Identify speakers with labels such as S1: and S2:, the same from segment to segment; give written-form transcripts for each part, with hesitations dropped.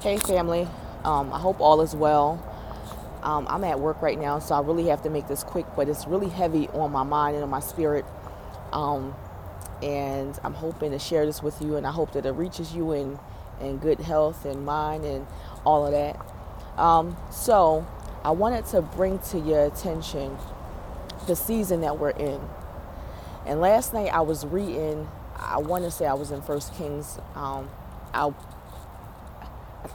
S1: Hey family, I hope all is well. I'm at work right now, so I really have to make this quick, but it's really heavy on my mind and on my spirit. Um, and I'm hoping to share this with you, and I hope that it reaches you in good health and mind and all of that. So I wanted to bring to your attention the season that we're in. And last night I was reading, I want to say I was in First Kings. I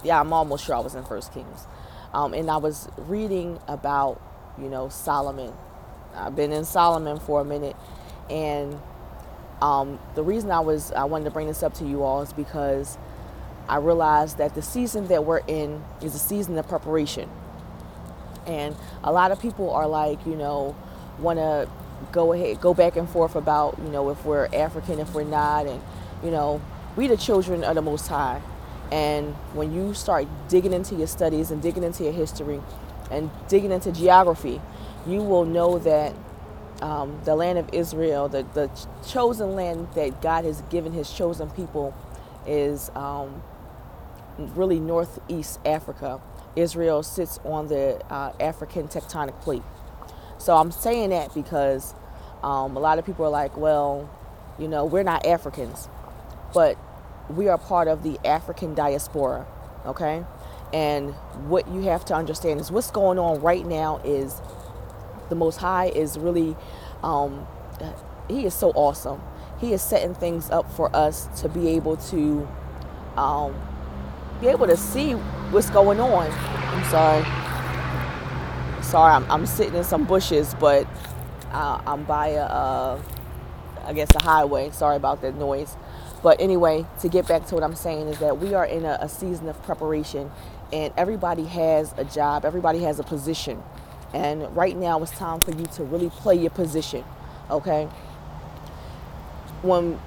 S1: Yeah, I'm almost sure I was in First Kings, and I was reading about Solomon. I've been in Solomon for a minute, and the reason I wanted to bring this up to you all is because I realized that the season that we're in is a season of preparation, and a lot of people are like want to go back and forth about if we're African, if we're not, and you know we the children of the Most High. And when you start digging into your studies and digging into your history and digging into geography, you will know that the land of Israel, the chosen land that God has given his chosen people, is really northeast Africa. Israel sits on the African tectonic plate. So I'm saying that because a lot of people are like, well, we're not Africans, but we are part of the African diaspora, okay? And what you have to understand is what's going on right now is the Most High is really, um, he is so awesome. He is setting things up for us to um, be able to see what's going on. I'm sorry, I'm sitting in some bushes, but I'm by I guess a highway. Sorry about that noise. But anyway, to get back to what I'm saying is that we are in a season of preparation, and everybody has a job, everybody has a position. And right now it's time for you to really play your position. Okay? When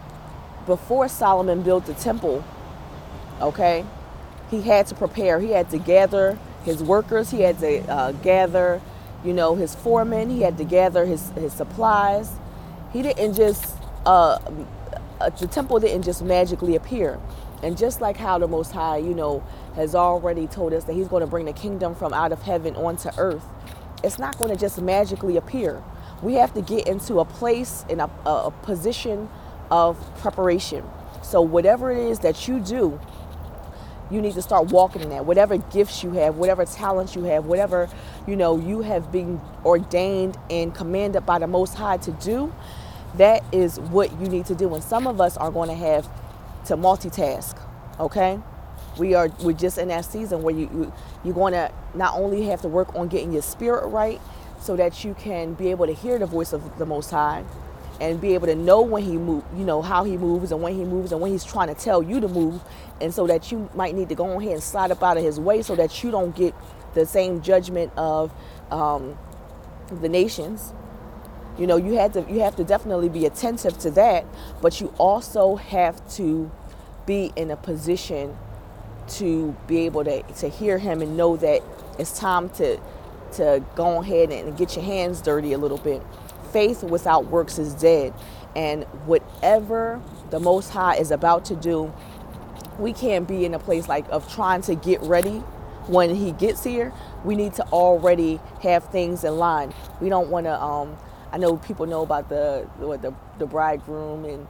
S1: Before Solomon built the temple, okay, he had to prepare. He had to gather his workers. He had to gather, his foremen. He had to gather his supplies. He didn't just the temple didn't just magically appear. And just like how the Most High, has already told us that he's going to bring the kingdom from out of heaven onto earth, it's not going to just magically appear. We have to get into a place, in a position of preparation. So whatever it is that you do, you need to start walking in that. Whatever gifts you have, whatever talents you have, whatever, you have been ordained and commanded by the Most High to do, that is what you need to do. And some of us are going to have to multitask, okay? We're just in that season where you're going to not only have to work on getting your spirit right so that you can be able to hear the voice of the Most High and be able to know when he moves, how he moves and when he moves and when he's trying to tell you to move, and so that you might need to go ahead and slide up out of his way so that you don't get the same judgment of the nations. You have to definitely be attentive to that, but you also have to be in a position to be able to hear him and know that it's time to go ahead and get your hands dirty a little bit. Faith without works is dead. And whatever the Most High is about to do, we can't be in a place of trying to get ready when he gets here. We need to already have things in line. We don't want to I know people know about the bridegroom, and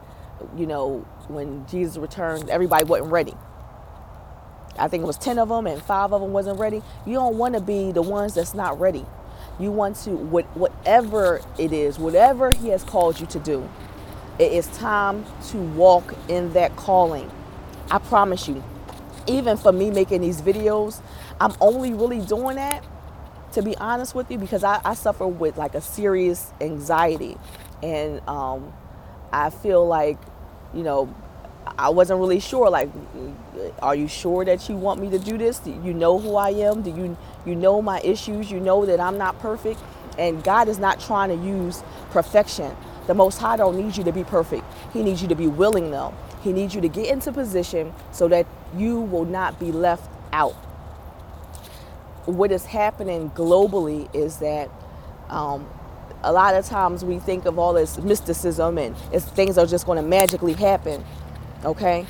S1: when Jesus returned, everybody wasn't ready. I think it was 10 of them and 5 of them wasn't ready. You don't want to be the ones that's not ready. You want to, whatever it is, whatever he has called you to do, it is time to walk in that calling. I promise you, even for me making these videos, I'm only really doing that, to be honest with you, because I suffer with like a serious anxiety. And I feel like, I wasn't really sure, like, are you sure that you want me to do this? Do you know who I am? Do you know my issues? You know that I'm not perfect? And God is not trying to use perfection. The Most High don't need you to be perfect. He needs you to be willing, though. He needs you to get into position so that you will not be left out. What is happening globally is that a lot of times we think of all this mysticism and things are just going to magically happen. Okay?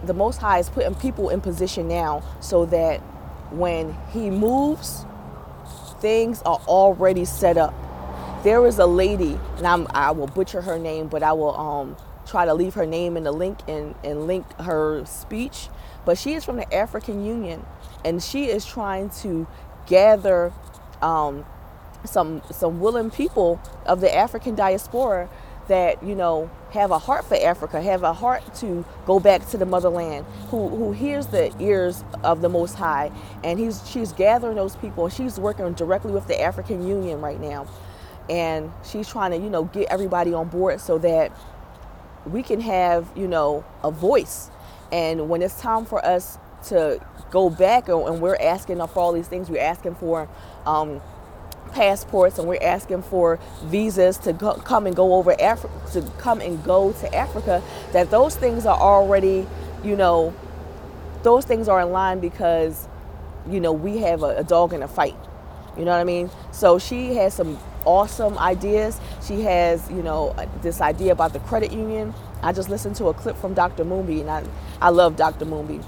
S1: the Most High is putting people in position now so that when he moves, things are already set up. There is a lady, and I will butcher her name, but I will try to leave her name in the link and link her speech. But she is from the African Union, and she is trying to gather some willing people of the African diaspora that, you know, have a heart for Africa, have a heart to go back to the motherland, who hears the ears of the Most High, and she's gathering those people. She's working directly with the African Union right now, and she's trying to, you know, get everybody on board so that we can have, you know, a voice. And when it's time for us to go back, and we're asking for all these things, we're asking for passports, and we're asking for visas to come and go to Africa, that those things are already, you know, those things are in line because, you know, we have a dog in a fight. You know what I mean? So she has some awesome ideas. She has, you know, this idea about the credit union. I just listened to a clip from Dr. Mumbi, and I love Dr. Mumbi.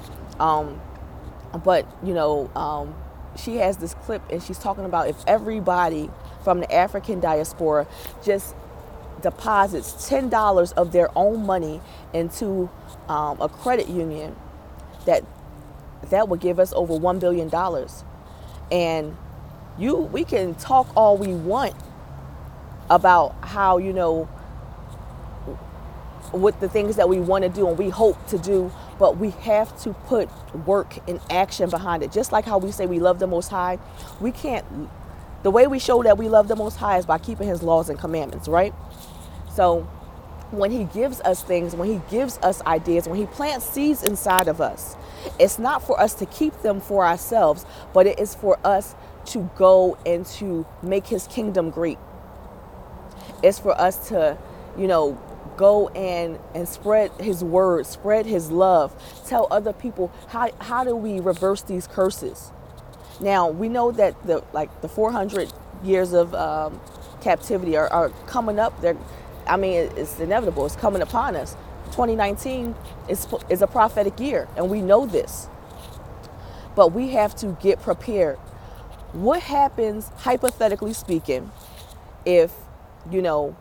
S1: But, you know, she has this clip, and she's talking about if everybody from the African diaspora just deposits $10 of their own money into a credit union, that would give us over $1 billion. And we can talk all we want about how, you know, with the things that we want to do and we hope to do, but we have to put work and action behind it. Just like how we say we love the Most High, we can't, the way we show that we love the Most High is by keeping his laws and commandments, right? So when he gives us things, when he gives us ideas, when he plants seeds inside of us, it's not for us to keep them for ourselves, but it is for us to go and to make his kingdom great. It's for us to, you know, go and spread his word, spread his love, tell other people how do we reverse these curses. Now, we know that the 400 years of captivity are coming up. It's inevitable. It's coming upon us. 2019 is a prophetic year, and we know this. But we have to get prepared. What happens, hypothetically speaking, if, you know,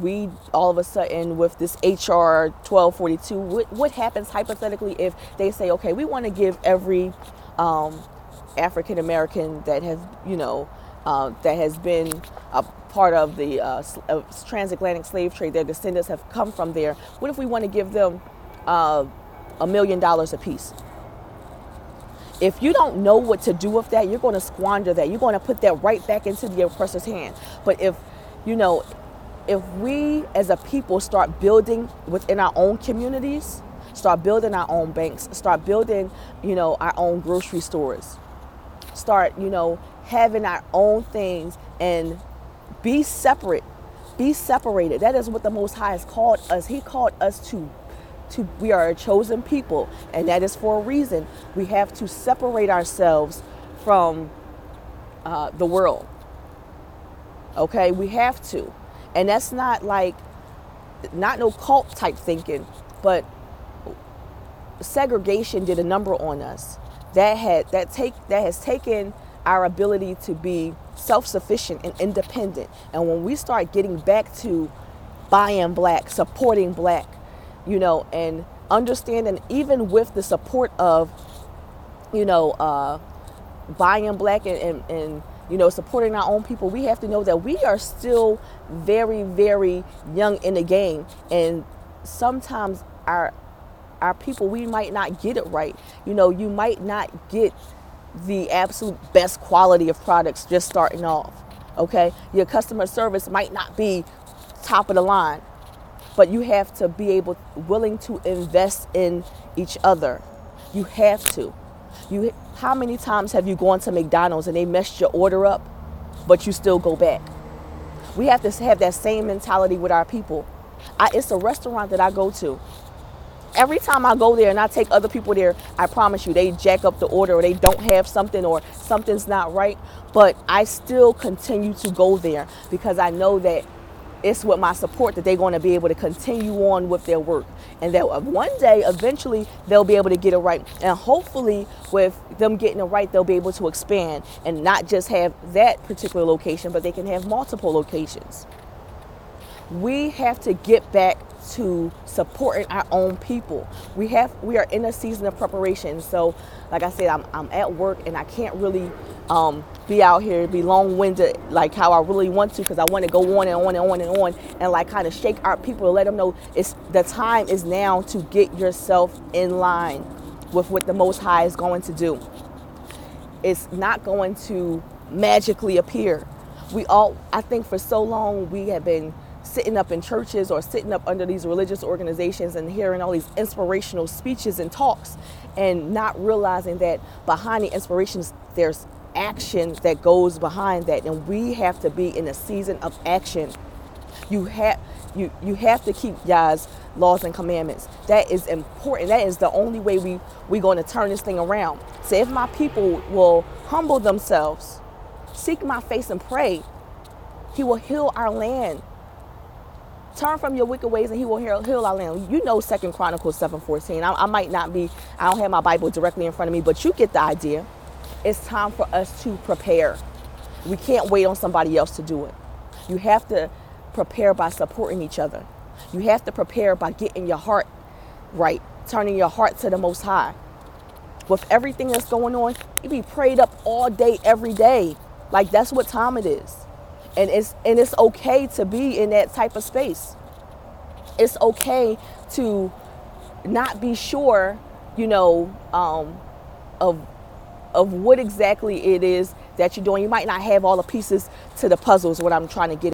S1: we all of a sudden with this HR 1242, what happens hypothetically if they say, okay, we want to give every African American that has, you know, that has been a part of the transatlantic slave trade, their descendants have come from there. What if we want to give them $1 million apiece? If you don't know what to do with that, you're going to squander that. You're going to put that right back into the oppressor's hand. But if, you know, if we as a people start building within our own communities, start building our own banks, start building, you know, our own grocery stores, start, you know, having our own things and be separate, be separated. That is what the Most High has called us. He called us to we are a chosen people, and that is for a reason. We have to separate ourselves from the world. Okay, we have to. And that's not no cult type thinking, but segregation did a number on us. That has taken our ability to be self-sufficient and independent. And when we start getting back to buying black, supporting black, you know, and understanding, even with the support of, you know, buying black and you know, supporting our own people, we have to know that we are still very, very young in the game. And sometimes our people, we might not get it right. You know, you might not get the absolute best quality of products just starting off, okay? Your customer service might not be top of the line, but you have to be willing to invest in each other. You have to. How many times have you gone to McDonald's and they messed your order up, but you still go back? We have to have that same mentality with our people. It's a restaurant that I go to. Every time I go there and I take other people there, I promise you, they jack up the order, or they don't have something, or something's not right. But I still continue to go there because I know that it's with my support that they're going to be able to continue on with their work, and that one day eventually they'll be able to get it right, and hopefully with them getting it right they'll be able to expand and not just have that particular location, but they can have multiple locations. We have to get back to supporting our own people. We are in a season of preparation. So like I said, I'm at work and I can't really be out here, be long-winded like how I really want to, because I want to go on and on and on and on and like kind of shake our people to let them know the time is now to get yourself in line with what the Most High is going to do. It's not going to magically appear. I think for so long we have been sitting up in churches or sitting up under these religious organizations and hearing all these inspirational speeches and talks and not realizing that behind the inspirations there's action that goes behind that, and we have to be in a season of action. You have to keep Yah's laws and commandments. That is important. That is the only way we're going to turn this thing around. So if my people will humble themselves, seek my face and pray, he will heal our land. Turn from your wicked ways and he will heal our land. You know 2 Chronicles 7:14. I don't have my Bible directly in front of me, but you get the idea. It's time for us to prepare. We can't wait on somebody else to do it. You have to prepare by supporting each other. You have to prepare by getting your heart right, turning your heart to the Most High. With everything that's going on, you be prayed up all day, every day. Like that's what time it is. And it's okay to be in that type of space. It's okay to not be sure, of what exactly it is that you're doing. You might not have all the pieces to the puzzle is what I'm trying to get